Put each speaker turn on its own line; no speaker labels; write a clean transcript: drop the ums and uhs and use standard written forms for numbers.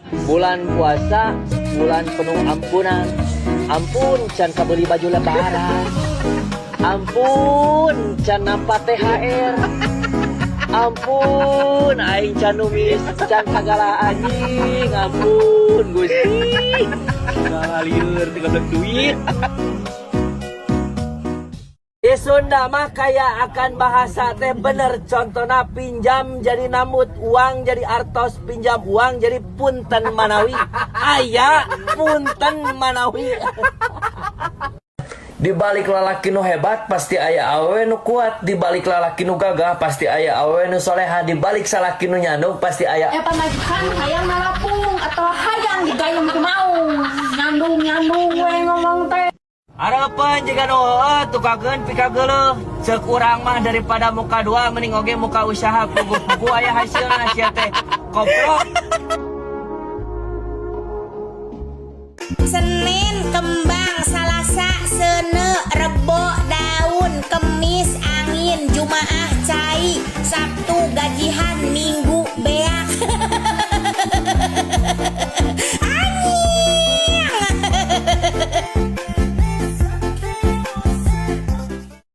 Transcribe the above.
Bulan puasa, bulan penuh ampunan. Ampun can kabeli baju lebaran. Ampun can nampak THR. Ampun aing can numis can kagala anjing. Ampun Gusti. Ngalir tinggal duit. Di Sunda mah kaya akan bahasa teh bener. Contohna pinjam jadi namut, uang jadi artos, pinjam uang jadi punten manawi. Aya punten manawi. Di balik lalaki nu hebat pasti aya awewe nu kuat. Di balik lalaki nu gagah pasti aya awewe nu soleha. Di balik salaki nu nyandung pasti aya
pamajikan hayang nalapung atau hayang digayung kumaung. Nyandung we ngomong teh.
harapan jika tukakeun pikageuleuh sekurang mah daripada muka dua mending oge muka usaha pugu-pugu aya hasilna sia teh koprok.